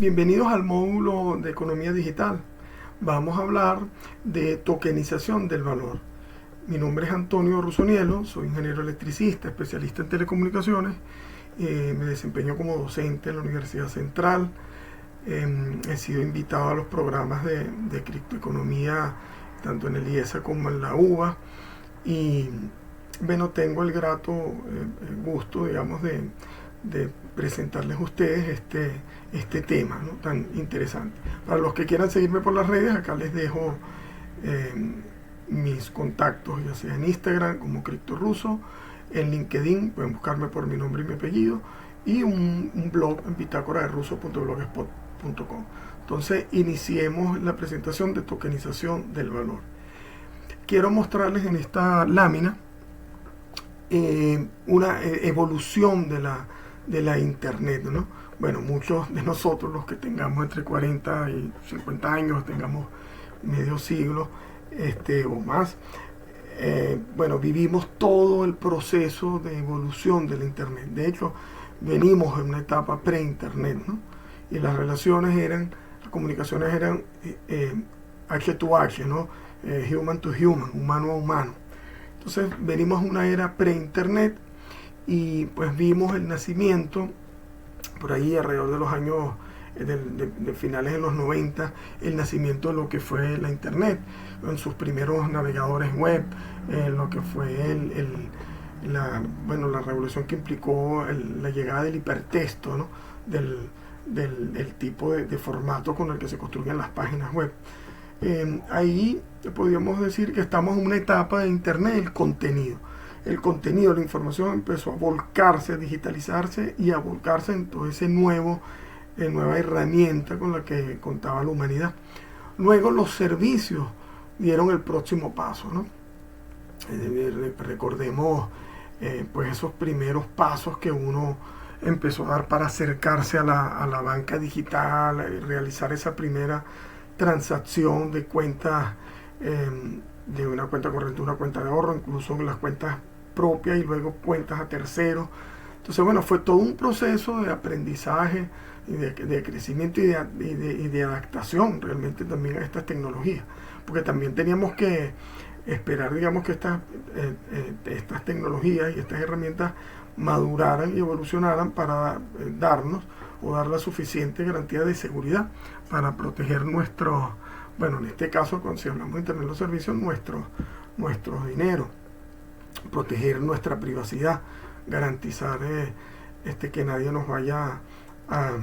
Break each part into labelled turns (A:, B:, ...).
A: Bienvenidos al módulo de economía digital. Vamos a hablar de tokenización del valor. Mi nombre es Antonio Rusonielo, soy ingeniero electricista, especialista en telecomunicaciones. Me desempeño como docente en la Universidad Central. He sido invitado a los programas de criptoeconomía tanto en el IESA como en la UBA. Y bueno, tengo el grato gusto, digamos, de presentarles a ustedes este tema, ¿no?, tan interesante. Para los que quieran seguirme por las redes, acá les dejo mis contactos, ya sea en Instagram como CryptoRuso, en LinkedIn pueden buscarme por mi nombre y mi apellido, y un blog en bitácoraderuso.blogspot.com. Entonces iniciemos la presentación de tokenización del valor. Quiero mostrarles en esta lámina una evolución de la internet, ¿no? Bueno, muchos de nosotros, los que tengamos entre 40 y 50 años, tengamos medio siglo o más, bueno, vivimos todo el proceso de evolución de la internet. De hecho, venimos en una etapa pre-internet, ¿no? Y las comunicaciones eran H2H, ¿no? Human to human, humano a humano. Entonces venimos a una era pre-internet y pues vimos el nacimiento por ahí alrededor de los años de finales de los 90, el nacimiento de lo que fue la internet en sus primeros navegadores web, lo que fue la revolución que implicó la llegada del hipertexto, ¿no?, del tipo de formato con el que se construyen las páginas web. Ahí podríamos decir que estamos en una etapa de internet del contenido. El contenido, la información empezó a volcarse, a digitalizarse y a volcarse en todo ese nueva herramienta con la que contaba la humanidad. Luego los servicios dieron el próximo paso, ¿no? Recordemos pues esos primeros pasos que uno empezó a dar para acercarse a la banca digital, realizar esa primera transacción de cuentas, de una cuenta corriente a una cuenta de ahorro, incluso las cuentas propias y luego cuentas a terceros. Entonces, bueno, fue todo un proceso de aprendizaje y de crecimiento y de adaptación realmente también a estas tecnologías, porque también teníamos que esperar, digamos, que estas tecnologías y estas herramientas maduraran y evolucionaran para darnos o dar la suficiente garantía de seguridad para proteger nuestros, bueno, en este caso, cuando si hablamos de Internet de los servicios, nuestros dineros, proteger nuestra privacidad, garantizar que nadie nos vaya a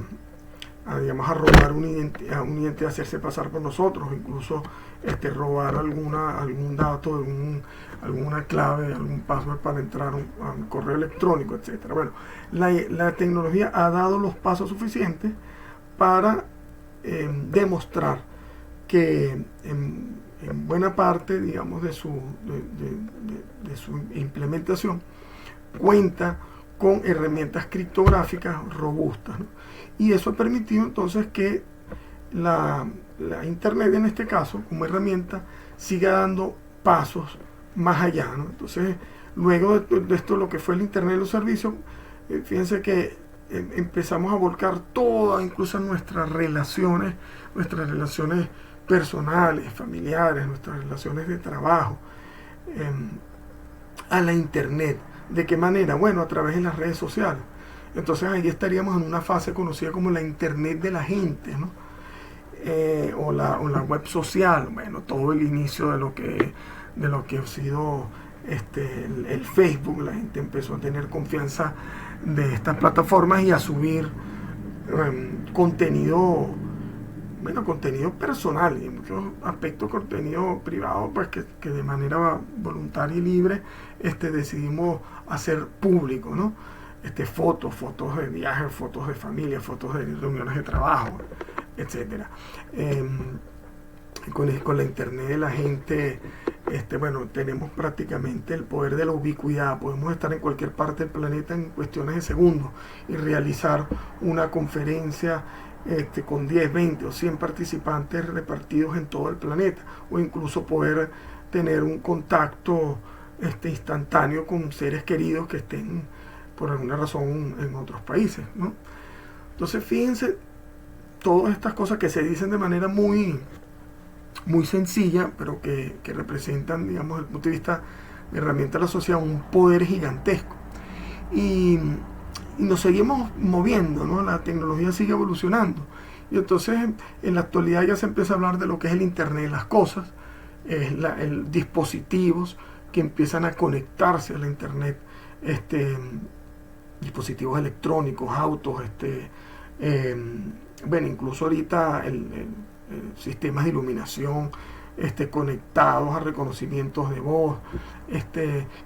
A: robar una identidad, hacerse pasar por nosotros, incluso robar algún dato, alguna clave, algún password para entrar a un correo electrónico, etcétera. Bueno, la tecnología ha dado los pasos suficientes para demostrar que en buena parte, digamos, de su implementación cuenta con herramientas criptográficas robustas, ¿no? Y eso ha permitido entonces que la internet, en este caso, como herramienta, siga dando pasos más allá, ¿no? Entonces, luego de esto, lo que fue el internet de los servicios, fíjense que empezamos a volcar todas, incluso nuestras relaciones personales, familiares, nuestras relaciones de trabajo, a la internet. ¿De qué manera? Bueno, a través de las redes sociales. Entonces ahí estaríamos en una fase conocida como la internet de la gente, ¿no? O la web social. Bueno, todo el inicio de lo que ha sido el Facebook. La gente empezó a tener confianza de estas plataformas y a subir contenido personal y en muchos aspectos contenido privado, pues que de manera voluntaria y libre decidimos hacer público, ¿no? Fotos de viajes, fotos de familia, fotos de reuniones de trabajo, etcétera. Con la internet de la gente, bueno, tenemos prácticamente el poder de la ubicuidad. Podemos estar en cualquier parte del planeta en cuestiones de segundos y realizar una conferencia con 10, 20 o 100 participantes repartidos en todo el planeta, o incluso poder tener un contacto instantáneo con seres queridos que estén por alguna razón en otros países, ¿no? Entonces, fíjense todas estas cosas que se dicen de manera muy, muy sencilla, pero que representan, digamos, desde el punto de vista de herramienta de la sociedad, un poder gigantesco. Y nos seguimos moviendo, ¿no? La tecnología sigue evolucionando. Y entonces en la actualidad ya se empieza a hablar de lo que es el Internet de las cosas, dispositivos que empiezan a conectarse a la Internet, dispositivos electrónicos, autos, bueno, incluso ahorita sistemas de iluminación conectados a reconocimientos de voz,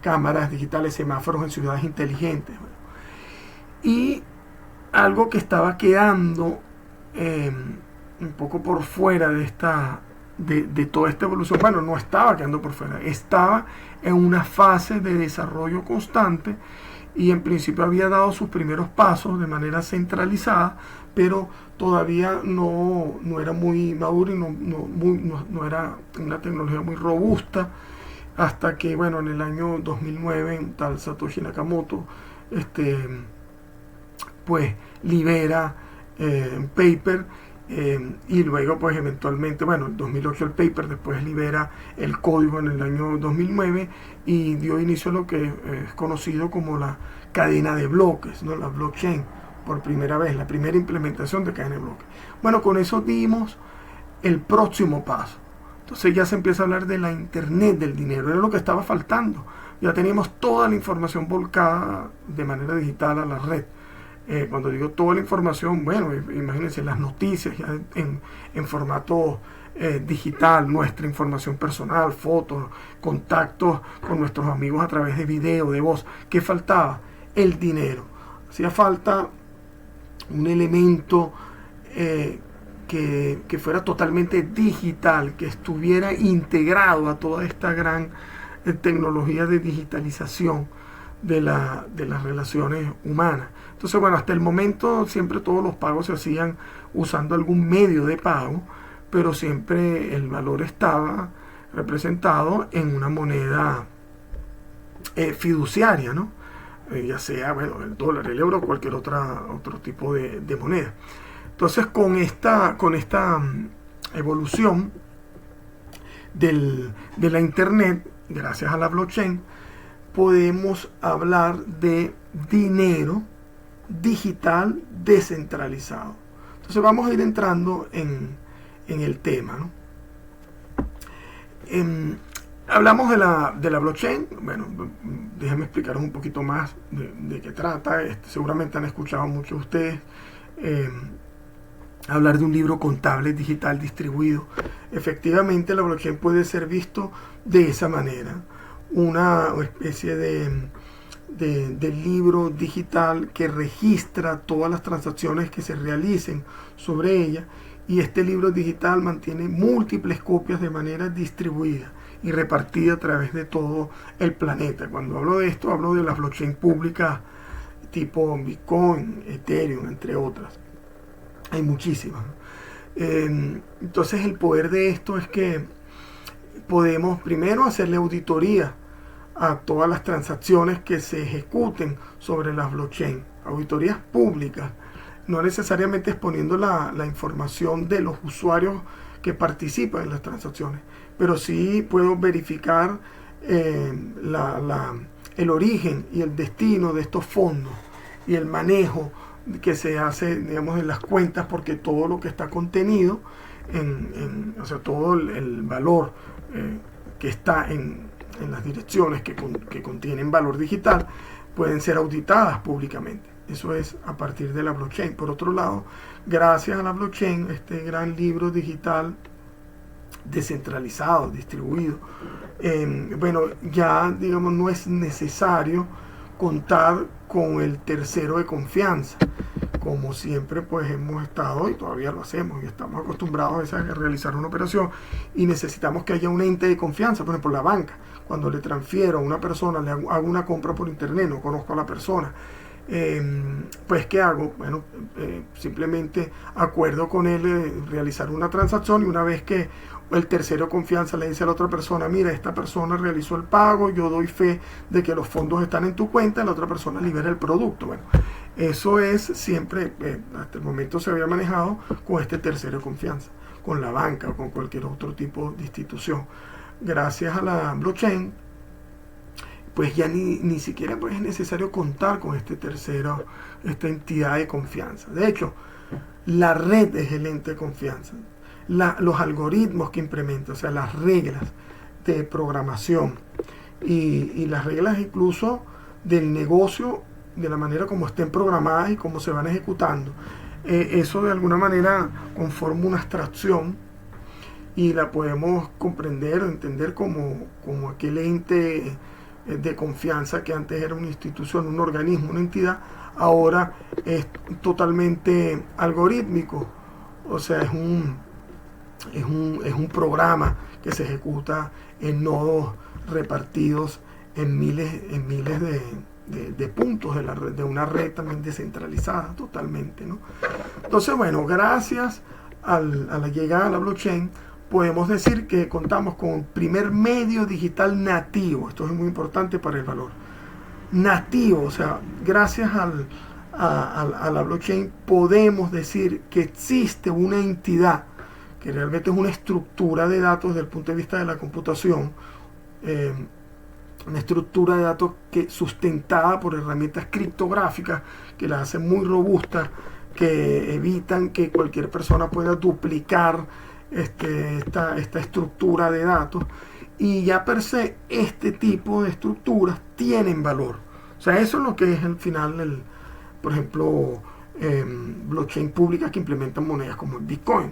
A: cámaras digitales, semáforos en ciudades inteligentes. Bueno. Y algo que estaba quedando un poco por fuera de toda esta evolución, bueno, no estaba quedando por fuera, estaba en una fase de desarrollo constante y en principio había dado sus primeros pasos de manera centralizada, pero todavía no era muy maduro y no era una tecnología muy robusta, hasta que, bueno, en el año 2009 un tal Satoshi Nakamoto pues libera un paper, y luego pues eventualmente, bueno, en 2008 el paper, después libera el código en el año 2009 y dio inicio a lo que es conocido como la cadena de bloques, ¿no? La blockchain, por primera vez, la primera implementación de cadena de bloques. Bueno, con eso dimos el próximo paso. Entonces ya se empieza a hablar de la Internet del dinero, era lo que estaba faltando. Ya teníamos toda la información volcada de manera digital a la red. Cuando digo toda la información, bueno, imagínense las noticias ya en formato digital, nuestra información personal, fotos, contactos con nuestros amigos a través de video, de voz. ¿Qué faltaba? El dinero. Hacía falta un elemento que fuera totalmente digital, que estuviera integrado a toda esta gran tecnología de digitalización de las relaciones humanas. Entonces, bueno, hasta el momento siempre todos los pagos se hacían usando algún medio de pago, pero siempre el valor estaba representado en una moneda fiduciaria, ¿no? Ya sea, bueno, el dólar, el euro o cualquier otro tipo de moneda. Entonces, con esta evolución de la Internet, gracias a la blockchain, podemos hablar de dinero digital descentralizado. Entonces vamos a ir entrando en el tema, ¿no? Hablamos de la blockchain. Bueno, déjenme explicaros un poquito más de qué trata. Seguramente han escuchado muchos de ustedes hablar de un libro contable digital distribuido. Efectivamente, la blockchain puede ser visto de esa manera, una especie de libro digital que registra todas las transacciones que se realicen sobre ella, y este libro digital mantiene múltiples copias de manera distribuida y repartida a través de todo el planeta. Cuando hablo de esto, hablo de las blockchain públicas tipo Bitcoin, Ethereum, entre otras. Hay muchísimas. Entonces el poder de esto es que podemos primero hacerle auditoría a todas las transacciones que se ejecuten sobre las blockchain, auditorías públicas, no necesariamente exponiendo la información de los usuarios que participan en las transacciones, pero sí puedo verificar el origen y el destino de estos fondos y el manejo que se hace, digamos, en las cuentas, porque todo lo que está contenido o sea, todo el valor que está en las direcciones que contienen valor digital pueden ser auditadas públicamente. Eso es a partir de la blockchain. Por otro lado, gracias a la blockchain, este gran libro digital descentralizado, distribuido, bueno, ya, digamos, no es necesario contar con el tercero de confianza, como siempre pues hemos estado y todavía lo hacemos y estamos acostumbrados a realizar una operación y necesitamos que haya un ente de confianza. Por ejemplo, la banca, cuando le transfiero a una persona, le hago una compra por internet, no conozco a la persona, pues ¿qué hago? Bueno, simplemente acuerdo con él realizar una transacción, y una vez que el tercero de confianza le dice a la otra persona: mira, esta persona realizó el pago, yo doy fe de que los fondos están en tu cuenta, la otra persona libera el producto. Bueno, Eso es siempre, hasta el momento se había manejado con este tercero de confianza, con la banca o con cualquier otro tipo de institución. Gracias a la blockchain, pues ya ni siquiera pues es necesario contar con este tercero, esta entidad de confianza. De hecho, la red es el ente de confianza. Los algoritmos que implementa, o sea, las reglas de programación y las reglas incluso del negocio, de la manera como estén programadas y cómo se van ejecutando. Eso de alguna manera conforma una abstracción y la podemos comprender o entender como aquel ente de confianza que antes era una institución, un organismo, una entidad, ahora es totalmente algorítmico. O sea, es un programa que se ejecuta en nodos repartidos en miles de puntos de una red también descentralizada totalmente, ¿no? Entonces, bueno, gracias a la llegada a la blockchain, podemos decir que contamos con el primer medio digital nativo. Esto es muy importante para el valor. Nativo, o sea, gracias a la blockchain podemos decir que existe una entidad que realmente es una estructura de datos desde el punto de vista de la computación, una estructura de datos que sustentada por herramientas criptográficas que la hacen muy robusta, que evitan que cualquier persona pueda duplicar esta estructura de datos, y ya per se este tipo de estructuras tienen valor. O sea, eso es lo que es al final, por ejemplo, blockchain públicas que implementan monedas como el Bitcoin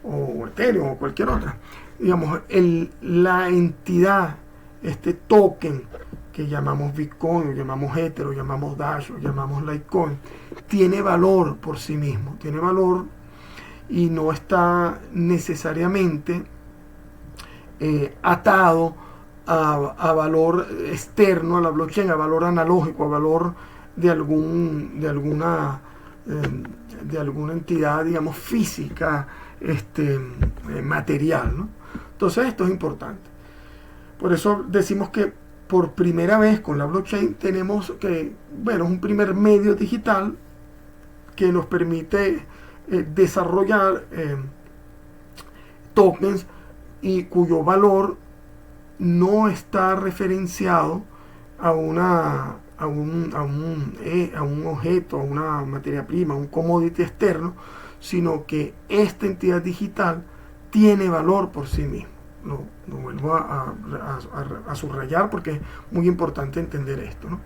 A: o Ethereum o cualquier otra. Digamos, la entidad, este token que llamamos Bitcoin, o llamamos Ether, o llamamos Dash, o llamamos Litecoin, tiene valor por sí mismo, tiene valor y no está necesariamente atado a valor externo a la blockchain, a valor analógico, a valor de alguna entidad, digamos, física, material, ¿no? Entonces esto es importante. Por eso decimos que por primera vez con la blockchain tenemos que, bueno, es un primer medio digital que nos permite desarrollar tokens y cuyo valor no está referenciado a un objeto, a una materia prima, a un commodity externo, sino que esta entidad digital tiene valor por sí mismo. Lo vuelvo a subrayar porque es muy importante entender esto, ¿no?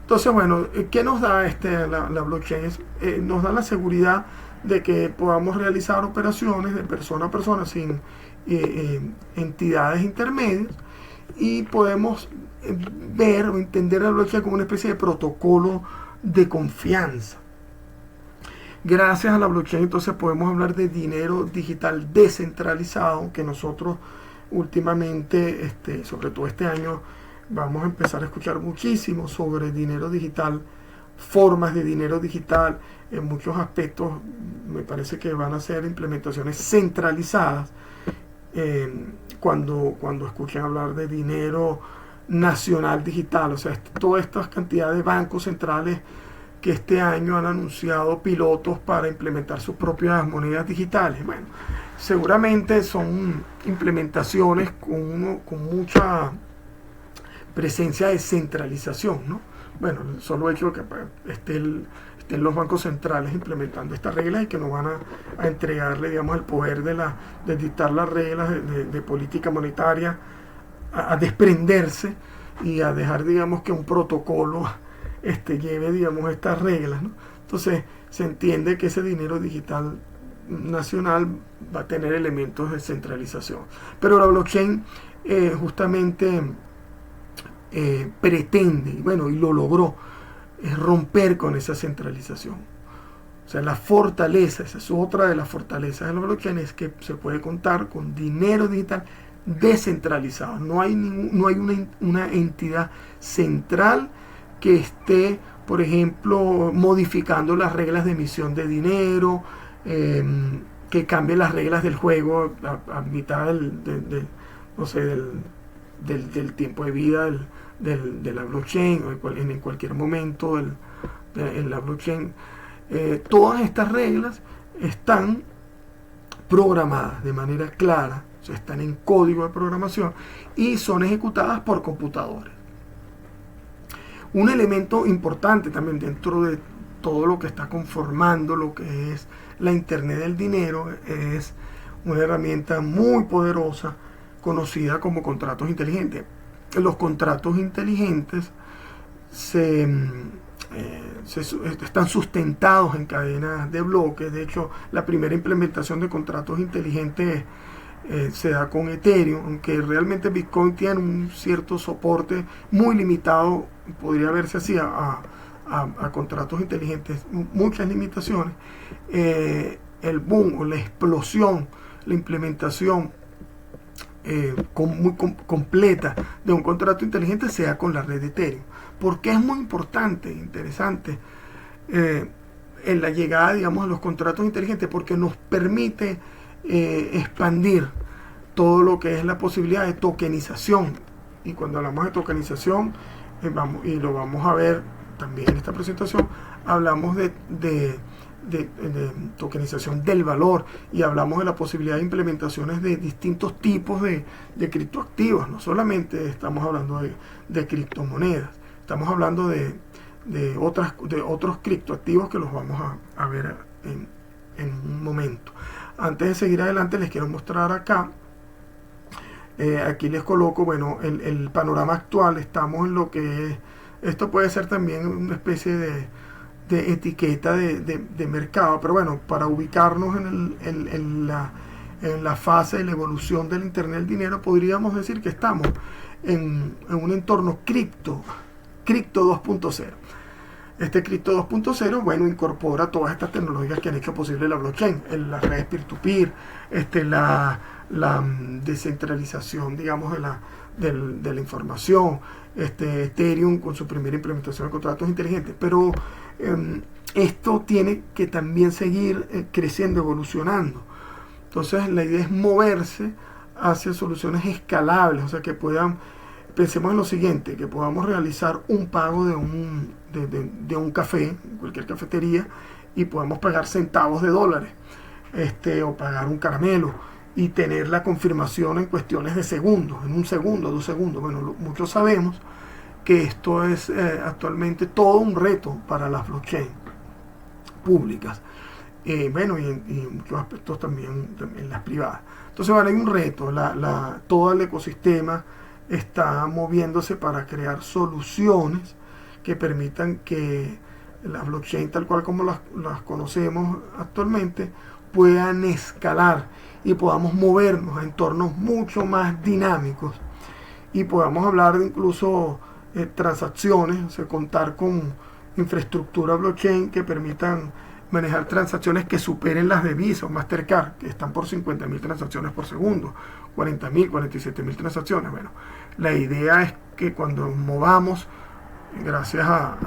A: Entonces, bueno, ¿qué nos da la blockchain? Nos da la seguridad de que podamos realizar operaciones de persona a persona sin entidades intermedias, y podemos ver o entender la blockchain como una especie de protocolo de confianza. Gracias a la blockchain entonces podemos hablar de dinero digital descentralizado, que nosotros últimamente, sobre todo este año, vamos a empezar a escuchar muchísimo sobre dinero digital, formas de dinero digital. En muchos aspectos me parece que van a ser implementaciones centralizadas. Cuando escuchen hablar de dinero nacional digital, o sea, toda esta cantidad de bancos centrales que este año han anunciado pilotos para implementar sus propias monedas digitales. Bueno, seguramente son implementaciones con mucha presencia de centralización, ¿no? Bueno, el solo hecho de que estén los bancos centrales implementando estas reglas y que nos van a entregarle, digamos, el poder de dictar las reglas de política monetaria, a desprenderse y a dejar, digamos, que un protocolo lleve, digamos, estas reglas, ¿no? Entonces se entiende que ese dinero digital nacional va a tener elementos de centralización, pero la blockchain justamente pretende, y bueno, y lo logró, es romper con esa centralización. O sea, la fortaleza, esa es otra de las fortalezas de la blockchain, es que se puede contar con dinero digital descentralizado. No hay una entidad central que esté, por ejemplo, modificando las reglas de emisión de dinero, que cambie las reglas del juego a mitad del tiempo de vida de la blockchain, o en cualquier momento en la blockchain, todas estas reglas están programadas de manera clara, o sea, están en código de programación y son ejecutadas por computadores. Un elemento importante también dentro de todo lo que está conformando lo que es la Internet del dinero es una herramienta muy poderosa conocida como contratos inteligentes. Los contratos inteligentes están sustentados en cadenas de bloques. De hecho, la primera implementación de contratos inteligentes se da con Ethereum, aunque realmente Bitcoin tiene un cierto soporte muy limitado, podría verse así a contratos inteligentes, muchas limitaciones. El boom o la explosión, la implementación muy completa de un contrato inteligente sea con la red de Ethereum. Porque es muy importante, interesante, en la llegada, digamos, a los contratos inteligentes, porque nos permite expandir todo lo que es la posibilidad de tokenización. Y cuando hablamos de tokenización, y lo vamos a ver también en esta presentación, hablamos de tokenización del valor, y hablamos de la posibilidad de implementaciones de distintos tipos de criptoactivos. No solamente estamos hablando de criptomonedas, estamos hablando de otros criptoactivos que los vamos a ver en un momento. Antes de seguir adelante, les quiero mostrar acá, aquí les coloco, bueno, el panorama actual. Estamos en lo que es, esto puede ser también una especie de etiqueta de mercado, pero bueno, para ubicarnos en la fase de la evolución del Internet del dinero, podríamos decir que estamos en un entorno cripto 2.0. Este cripto 2.0, bueno, incorpora todas estas tecnologías que han hecho posible la blockchain, las redes peer-to-peer, la descentralización, digamos, de la información, Ethereum con su primera implementación de contratos inteligentes. Pero esto tiene que también seguir creciendo, evolucionando. Entonces la idea es moverse hacia soluciones escalables, o sea, que puedan, pensemos en lo siguiente, que podamos realizar un pago de un café, en cualquier cafetería, y podamos pagar centavos de dólares, o pagar un caramelo, y tener la confirmación en cuestiones de segundos, en 1 segundo, 2 segundos. Bueno, muchos sabemos que esto es actualmente todo un reto para las blockchain públicas, bueno, y en muchos aspectos también en las privadas. Entonces, bueno, hay un reto, todo el ecosistema está moviéndose para crear soluciones que permitan que las blockchain, tal cual como las conocemos actualmente, puedan escalar y podamos movernos a entornos mucho más dinámicos, y podamos hablar de incluso transacciones, o sea, contar con infraestructura blockchain que permitan manejar transacciones que superen las de Visa o Mastercard, que están por 50.000 transacciones por segundo, 40.000, 47.000 transacciones. Bueno, la idea es que cuando movamos, gracias a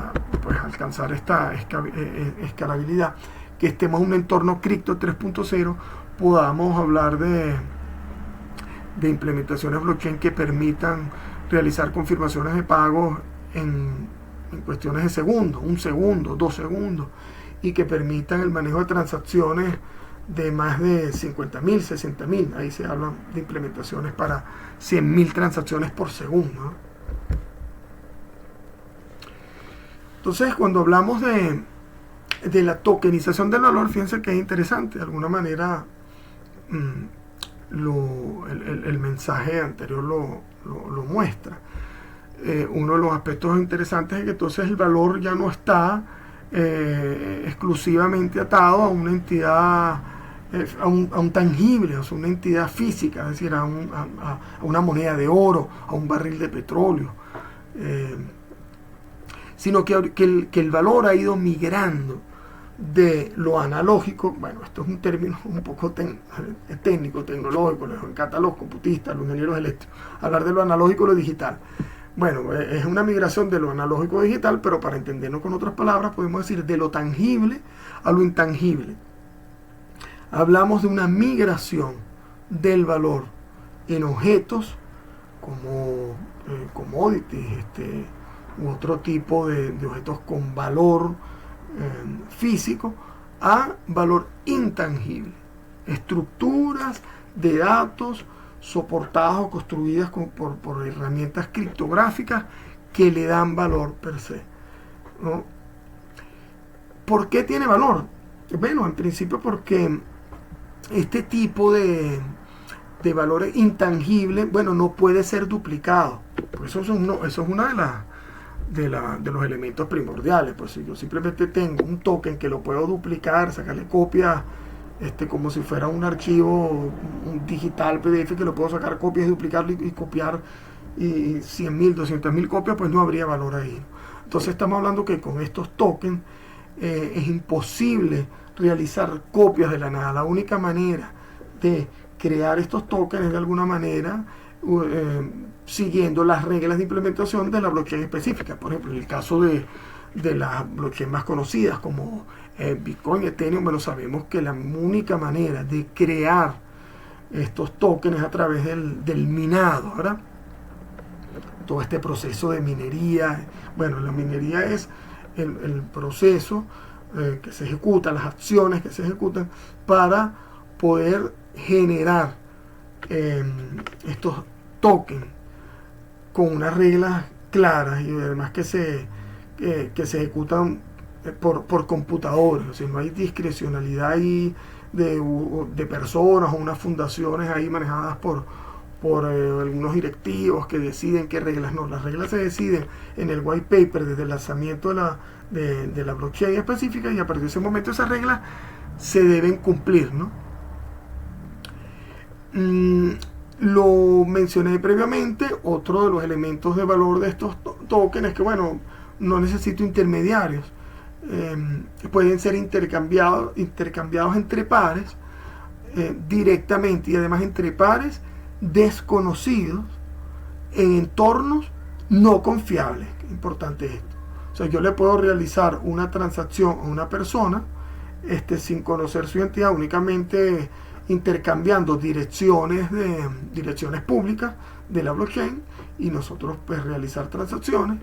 A: pues, alcanzar esta escalabilidad, que estemos en un entorno cripto 3.0, podamos hablar de implementaciones blockchain que permitan realizar confirmaciones de pagos en cuestiones de segundos, 1 segundo, 2 segundos, y que permitan el manejo de transacciones de más de 50.000, 60.000. Ahí se hablan de implementaciones para 100.000 transacciones por segundo, ¿no? Entonces, cuando hablamos de la tokenización del valor, fíjense que es interesante. De alguna manera, el mensaje anterior lo muestra. Uno de los aspectos interesantes es que entonces el valor ya no está exclusivamente atado a una entidad, a un tangible, o sea, una entidad física, es decir, a una moneda de oro, a un barril de petróleo, sino que el valor ha ido migrando de lo analógico. Bueno, esto es un término un poco técnico, tecnológico, les encanta a los computistas, los ingenieros eléctricos, hablar de lo analógico y lo digital. Bueno, es una migración de lo analógico a digital, pero para entendernos con otras palabras, podemos decir de lo tangible a lo intangible. Hablamos de una migración del valor en objetos como commodities, u otro tipo de objetos con valor físico a valor intangible. Estructuras de datos soportadas o construidas por herramientas criptográficas que le dan valor per se, ¿no? ¿Por qué tiene valor? Bueno, en principio porque este tipo de valores intangibles, bueno, no puede ser duplicado. Pues eso es una de los elementos primordiales. Pues si yo simplemente tengo un token que lo puedo duplicar, sacarle copia, como si fuera un archivo un digital PDF que lo puedo sacar copias, duplicarlo y copiar y 100.000, 200.000 copias, pues no habría valor ahí. Entonces estamos hablando que con estos tokens es imposible realizar copias de la nada. La única manera de crear estos tokens es de alguna manera siguiendo las reglas de implementación de la blockchain específica. Por ejemplo, en el caso de las blockchain más conocidas como Bitcoin, Ethereum, bueno, sabemos que la única manera de crear estos tokens es a través del minado, ¿verdad? Todo este proceso de minería. Bueno, la minería es el proceso que se ejecuta, las acciones que se ejecutan para poder generar estos tokens con unas reglas claras y además que se ejecutan por computadores. O sea, no hay discrecionalidad ahí de personas o unas fundaciones ahí manejadas por algunos directivos que deciden qué reglas. No, las reglas se deciden en el white paper desde el lanzamiento de la blockchain específica, y a partir de ese momento esas reglas se deben cumplir, ¿no? Lo mencioné previamente. Otro de los elementos de valor de estos tokens es que, bueno, no necesito intermediarios. Pueden ser intercambiados entre pares directamente, y además entre pares desconocidos en entornos no confiables. Importante esto. O sea, yo le puedo realizar una transacción a una persona sin conocer su identidad, únicamente intercambiando direcciones públicas de la blockchain, y nosotros pues realizar transacciones.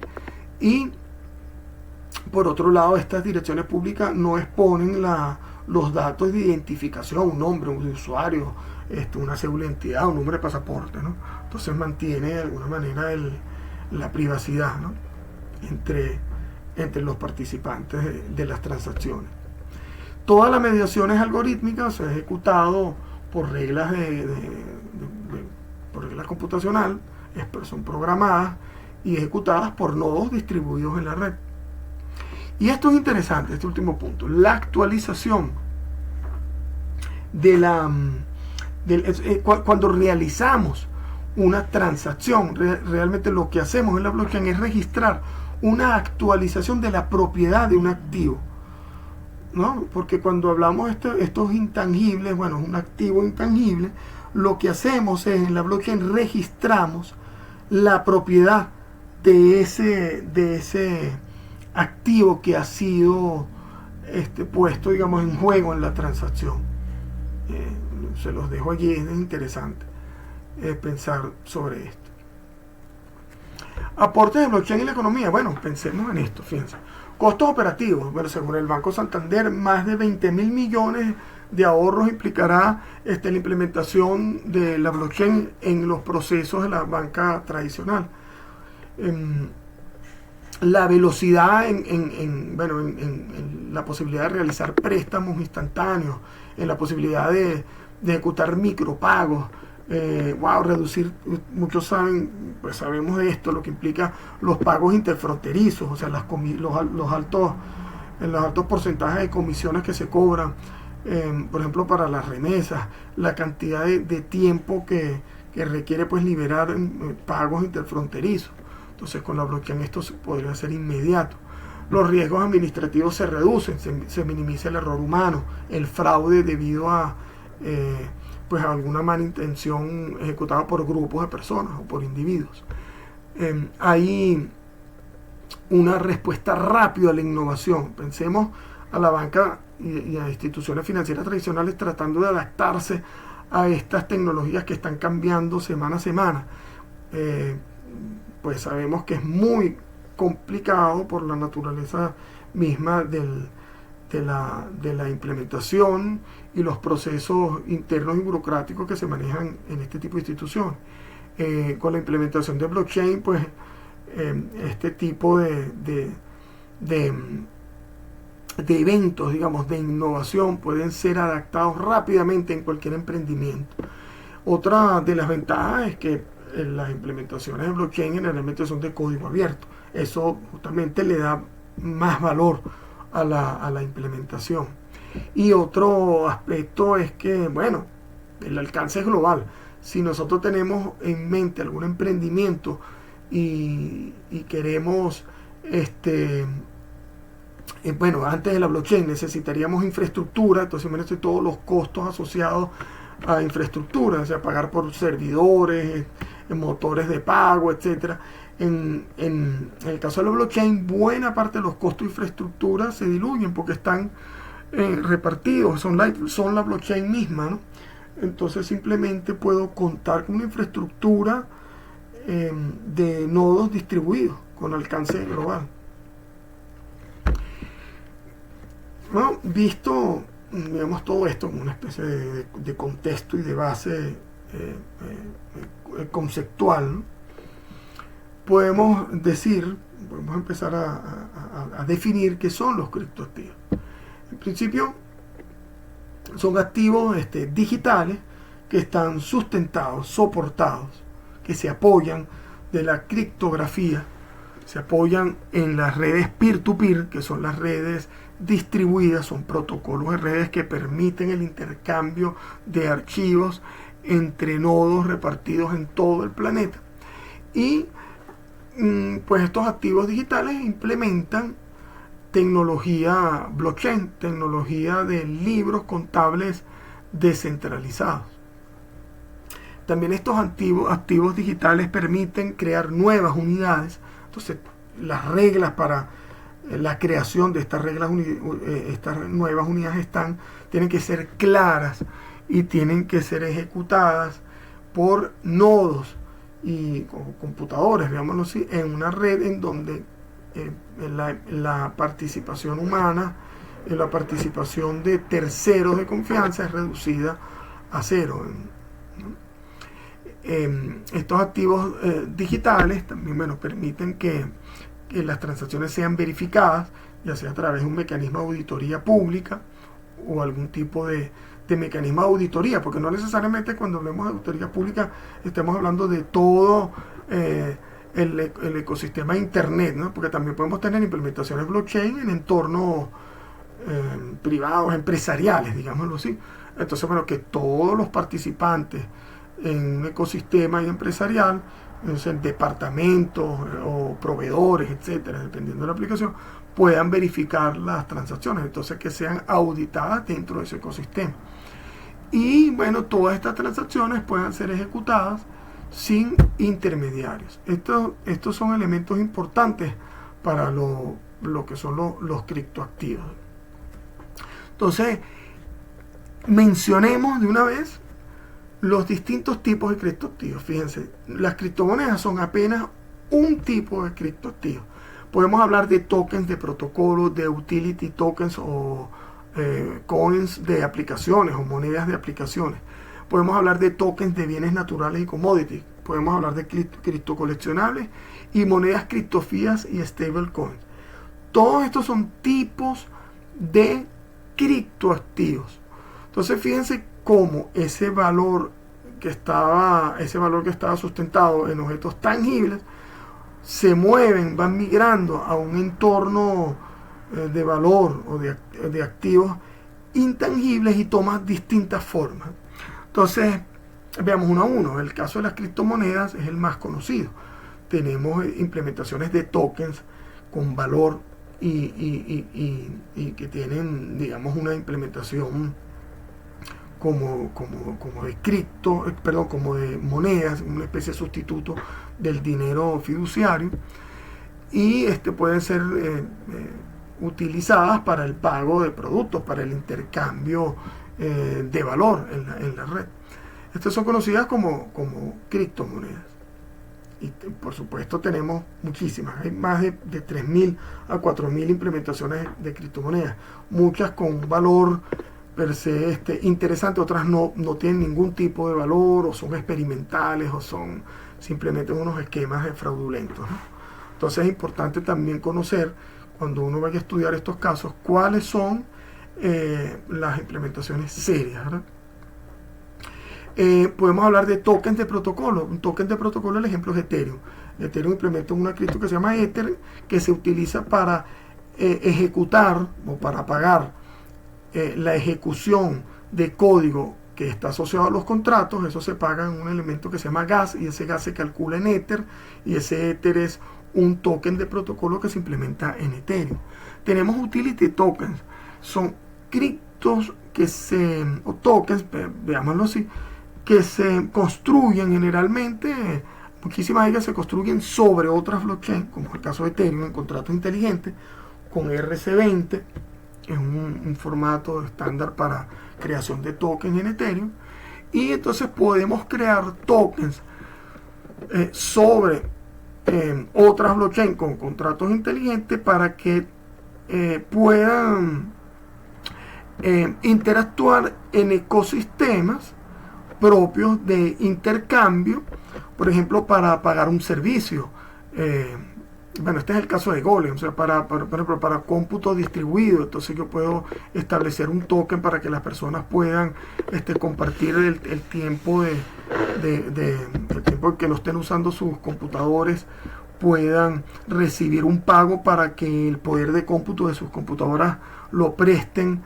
A: Y por otro lado, estas direcciones públicas no exponen los datos de identificación, un nombre, un usuario, una cédula de identidad, un número de pasaporte, ¿no? Entonces mantiene de alguna manera la privacidad, ¿no? entre los participantes de las transacciones. Toda la mediación es algorítmica, o sea, ejecutado por reglas por reglas computacional, son programadas y ejecutadas por nodos distribuidos en la red. Y esto es interesante, este último punto, la actualización cuando realizamos una transacción, realmente lo que hacemos en la blockchain es registrar una actualización de la propiedad de un activo, ¿no? Porque cuando hablamos de estos intangibles, bueno, un activo intangible, lo que hacemos es en la blockchain registramos la propiedad de ese activo que ha sido puesto, digamos, en juego en la transacción. Se los dejo allí, es interesante pensar sobre esto. Aportes de blockchain en la economía. Bueno, pensemos en esto, fíjense. Costos operativos. Bueno, según el Banco Santander, más de 20.000 millones de ahorros implicará la implementación de la blockchain en los procesos de la banca tradicional. La velocidad en la posibilidad de realizar préstamos instantáneos, en la posibilidad de ejecutar micropagos, reducir, muchos sabemos de esto, lo que implica los pagos interfronterizos, o sea, los altos porcentajes de comisiones que se cobran, por ejemplo, para las remesas, la cantidad de tiempo que requiere pues liberar pagos interfronterizos. Entonces con la blockchain esto podría ser inmediato. Los riesgos administrativos se reducen, se minimiza el error humano, el fraude debido a alguna mala intención ejecutada por grupos de personas o por individuos. Hay una respuesta rápida a la innovación. Pensemos a la banca y a instituciones financieras tradicionales tratando de adaptarse a estas tecnologías que están cambiando semana a semana. Pues sabemos que es muy complicado por la naturaleza misma de la implementación y los procesos internos y burocráticos que se manejan en este tipo de instituciones. Con la implementación de blockchain, pues este tipo de eventos, digamos, de innovación pueden ser adaptados rápidamente en cualquier emprendimiento. Otra de las ventajas es que las implementaciones de blockchain generalmente son de código abierto. Eso justamente le da más valor a la implementación. Y otro aspecto es que, bueno, el alcance es global. Si nosotros tenemos en mente algún emprendimiento y queremos, bueno, antes de la blockchain necesitaríamos infraestructura, entonces imagínate todos los costos asociados a infraestructura, o sea, pagar por servidores, motores de pago, etcétera. En el caso de la blockchain, buena parte de los costos de infraestructura se diluyen porque están repartidos, son la blockchain misma, ¿no? Entonces simplemente puedo contar con una infraestructura de nodos distribuidos con alcance global. Bueno, visto, digamos, todo esto como una especie de contexto y de base conceptual, ¿no? Podemos empezar a definir qué son los criptoactivos. En principio, son activos digitales que están sustentados, soportados, que se apoyan de la criptografía, se apoyan en las redes peer-to-peer, que son las redes distribuidas, son protocolos de redes que permiten el intercambio de archivos entre nodos repartidos en todo el planeta. Y pues estos activos digitales implementan tecnología blockchain, tecnología de libros contables descentralizados. También estos activos digitales permiten crear nuevas unidades. Entonces, las reglas para la creación de estas nuevas unidades tienen que ser claras y tienen que ser ejecutadas por nodos y computadores, digámoslo así, en una red en donde la participación humana, la participación de terceros de confianza es reducida a cero. Estos activos digitales también, bueno, permiten que las transacciones sean verificadas, ya sea a través de un mecanismo de auditoría pública o algún tipo de mecanismo de auditoría, porque no necesariamente cuando hablemos de auditoría pública estemos hablando de todo el ecosistema de Internet, ¿no? Porque también podemos tener implementaciones blockchain en entornos privados, empresariales, digámoslo así. Entonces, bueno, que todos los participantes en un ecosistema empresarial, en departamentos o proveedores, etcétera, dependiendo de la aplicación, puedan verificar las transacciones, entonces que sean auditadas dentro de ese ecosistema. Y bueno, todas estas transacciones puedan ser ejecutadas sin intermediarios. Estos son elementos importantes para lo que son los criptoactivos. Entonces, mencionemos de una vez los distintos tipos de criptoactivos. Fíjense, las criptomonedas son apenas un tipo de criptoactivo. Podemos hablar de tokens de protocolo, de utility tokens o coins de aplicaciones o monedas de aplicaciones. Podemos hablar de tokens de bienes naturales y commodities. Podemos hablar de criptocoleccionables y monedas criptofías y stablecoins. Todos estos son tipos de criptoactivos. Entonces fíjense cómo ese valor que estaba sustentado en objetos tangibles se mueven, van migrando a un entorno de valor o de activos intangibles y toman distintas formas. Entonces, veamos uno a uno. El caso de las criptomonedas es el más conocido. Tenemos implementaciones de tokens con valor y que tienen, digamos, una implementación como de monedas, una especie de sustituto del dinero fiduciario, y pueden ser utilizadas para el pago de productos, para el intercambio de valor en la red. Estas son conocidas como criptomonedas. y por supuesto tenemos muchísimas, hay más de 3.000 a 4.000 implementaciones de criptomonedas, muchas con un valor per se interesante, otras no tienen ningún tipo de valor, o son experimentales, o son simplemente unos esquemas fraudulentos, ¿no? Entonces es importante también conocer, cuando uno vaya a estudiar estos casos, cuáles son las implementaciones serias, ¿verdad? Podemos hablar de tokens de protocolo. Un token de protocolo, el ejemplo es Ethereum. Ethereum implementa una cripto que se llama Ether, que se utiliza para ejecutar o para pagar la ejecución de código que está asociado a los contratos. Eso se paga en un elemento que se llama gas, y ese gas se calcula en Ether, y ese Ether es un token de protocolo que se implementa en Ethereum. Tenemos utility tokens, son criptos o tokens, veámoslo así, que se construyen generalmente, muchísimas de ellas se construyen sobre otras blockchain, como es el caso de Ethereum, en contratos inteligentes, con ERC20, es un formato estándar para creación de tokens en Ethereum, y entonces podemos crear tokens sobre otras blockchain con contratos inteligentes para que puedan interactuar en ecosistemas propios de intercambio, por ejemplo, para pagar un servicio. Bueno, este es el caso de Golem, o sea, por ejemplo, para cómputo distribuido. Entonces yo puedo establecer un token para que las personas puedan compartir el tiempo el tiempo que no estén usando sus computadores, puedan recibir un pago para que el poder de cómputo de sus computadoras lo presten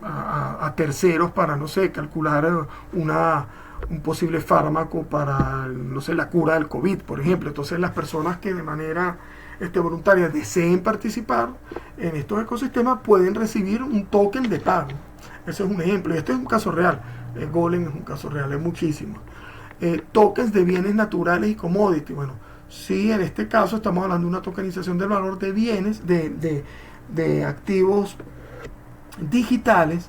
A: a terceros para, no sé, calcular un posible fármaco para, no sé, la cura del COVID, por ejemplo. Entonces las personas que de manera voluntaria deseen participar en estos ecosistemas pueden recibir un token de pago. Ese es un ejemplo, y este es un caso real. Golem es un caso real, hay muchísimos. Tokens de bienes naturales y commodity. Bueno, sí, en este caso estamos hablando de una tokenización del valor de bienes, de activos digitales,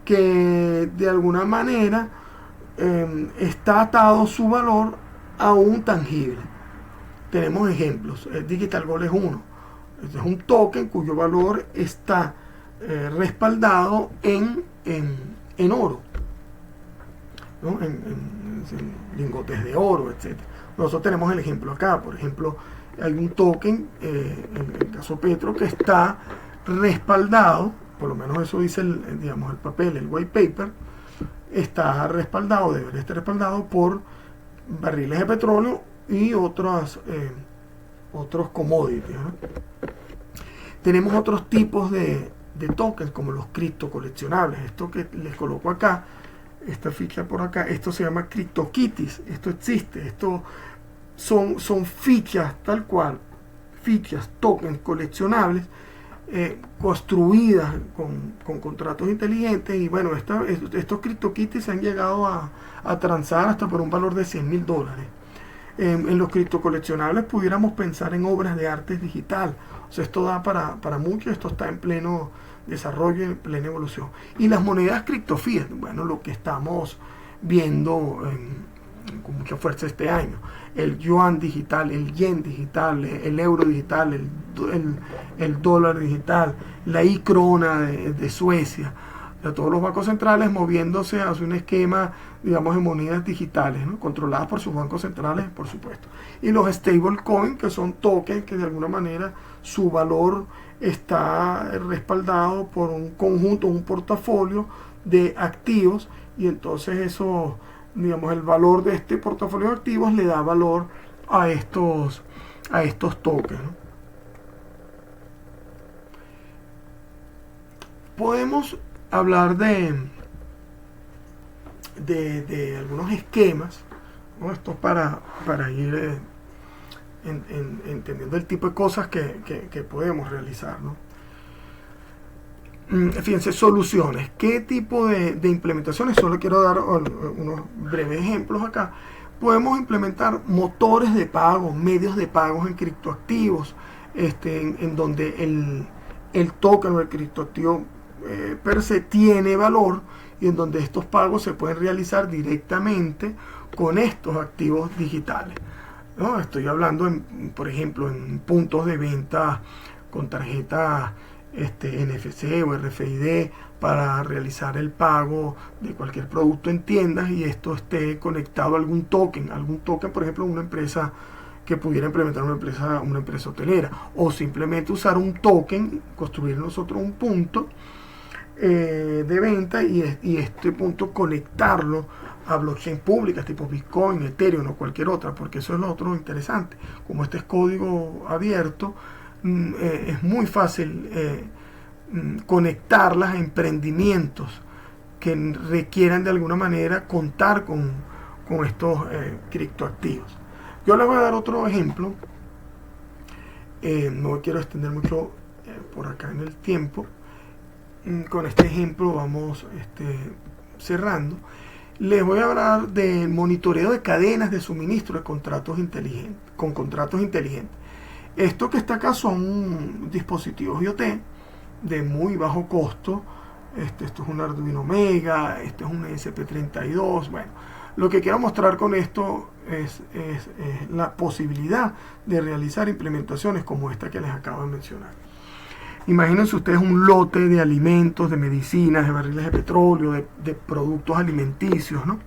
A: que de alguna manera está atado su valor a un tangible. Tenemos ejemplos. Digital Gold es uno. Este es un token cuyo valor está respaldado en oro, ¿no? en lingotes de oro, etc. Nosotros tenemos el ejemplo acá. Por ejemplo, hay un token, en el caso Petro, que está respaldado, por lo menos eso dice el papel, el white paper, está respaldado, debería estar respaldado por barriles de petróleo y otros commodities, ¿no? Tenemos otros tipos de tokens, como los criptocoleccionables. Esto que les coloco acá, esta ficha por acá, esto se llama CryptoKitties. Esto existe, esto son fichas tal cual, fichas, tokens coleccionables, construidas con contratos inteligentes. Y bueno, estos CryptoKitties se han llegado a transar hasta por un valor de $100.000. En los criptocoleccionables pudiéramos pensar en obras de arte digital. O sea, esto da para mucho. Esto está en pleno desarrollo, en plena evolución. Y las monedas criptofiat, bueno, lo que estamos viendo con mucha fuerza este año: el yuan digital, el yen digital, el euro digital, el dólar digital, la i-krona de Suecia. De todos los bancos centrales moviéndose hacia un esquema, digamos, de monedas digitales, ¿no? Controladas por sus bancos centrales, por supuesto. Y los stablecoins, que son tokens que de alguna manera su valor está respaldado por un conjunto, un portafolio de activos, y entonces eso, digamos, el valor de este portafolio de activos le da valor a estos tokens, ¿no? Podemos hablar de algunos esquemas, ¿no? Esto para ir entendiendo el tipo de cosas que podemos realizar, ¿no? Fíjense, soluciones. ¿Qué tipo de implementaciones? Solo quiero dar unos breves ejemplos acá. Podemos implementar motores de pago, medios de pagos en criptoactivos, en donde el token o el criptoactivo per se tiene valor, y en donde estos pagos se pueden realizar directamente con estos activos digitales, ¿no? Estoy hablando, por ejemplo, en puntos de venta con tarjetas NFC o RFID para realizar el pago de cualquier producto en tiendas, y esto esté conectado a algún token, por ejemplo, una empresa que pudiera implementar una empresa hotelera, o simplemente usar un token, construir nosotros un punto de venta y este punto conectarlo a blockchain públicas tipo Bitcoin, Ethereum o cualquier otra, porque eso es lo otro interesante. Como este es código abierto, es muy fácil conectarlas a emprendimientos que requieran de alguna manera contar con estos criptoactivos. Yo les voy a dar otro ejemplo. No quiero extender mucho por acá en el tiempo. Con este ejemplo vamos cerrando. Les voy a hablar del monitoreo de cadenas de suministro de contratos inteligentes, con contratos inteligentes. Esto que está acá son dispositivos IoT de muy bajo costo. Esto es un Arduino Mega, este es un ESP32. Bueno, lo que quiero mostrar con esto es la posibilidad de realizar implementaciones como esta que les acabo de mencionar. Imagínense ustedes un lote de alimentos, de medicinas, de barriles de petróleo, de productos alimenticios, ¿no?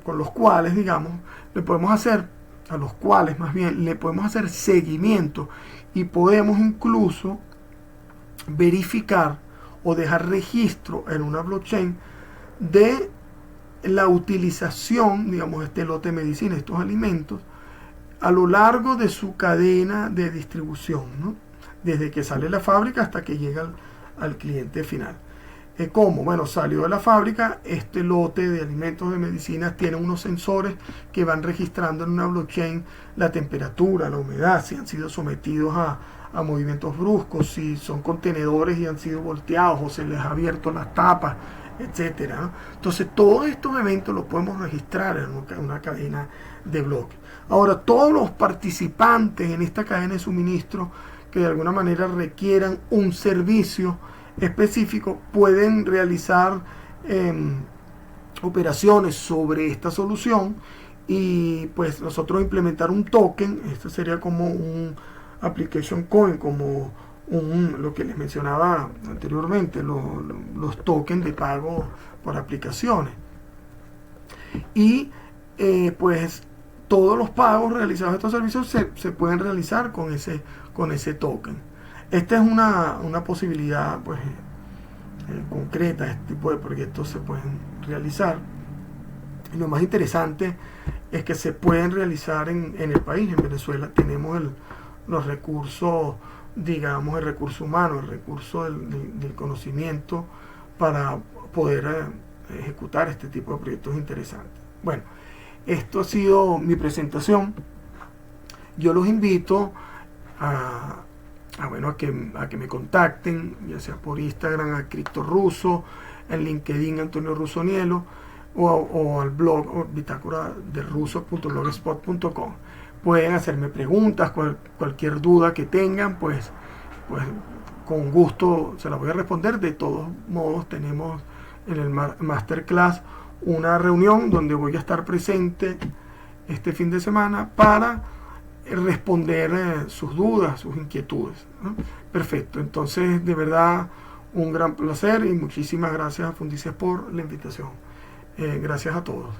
A: Con los cuales, digamos, le podemos hacer seguimiento, y podemos incluso verificar o dejar registro en una blockchain de la utilización, digamos, este lote de medicina, estos alimentos, a lo largo de su cadena de distribución, ¿no? Desde que sale de la fábrica hasta que llega al cliente final. ¿Cómo? Bueno, salió de la fábrica, este lote de alimentos, de medicinas, tiene unos sensores que van registrando en una blockchain la temperatura, la humedad, si han sido sometidos a movimientos bruscos, si son contenedores y han sido volteados o se les ha abierto las tapas, etcétera, ¿no? Entonces, todos estos eventos los podemos registrar en una cadena de bloques. Ahora, todos los participantes en esta cadena de suministro que de alguna manera requieran un servicio específico pueden realizar operaciones sobre esta solución, y pues nosotros implementar un token. Esto sería como un application coin, como lo que les mencionaba anteriormente, los tokens de pago por aplicaciones, y pues todos los pagos realizados de estos servicios se pueden realizar con ese token. Esta es una posibilidad, pues, concreta. Este tipo de proyectos se pueden realizar. Y lo más interesante es que se pueden realizar en el país. En Venezuela tenemos los recursos, digamos, el recurso humano, el recurso del conocimiento para poder ejecutar este tipo de proyectos interesantes. Bueno, esto ha sido mi presentación. Yo los invito a que me contacten, ya sea por Instagram a CryptoRusso, en LinkedIn Antonio Russonielo, o al blog bitácora de russo.blogspot.com. Pueden hacerme preguntas, cualquier duda que tengan, pues con gusto se las voy a responder. De todos modos, tenemos en el Masterclass una reunión donde voy a estar presente este fin de semana para responder sus dudas, sus inquietudes, ¿no? Perfecto. Entonces, de verdad, un gran placer y muchísimas gracias a Fundicias por la invitación. Gracias a todos.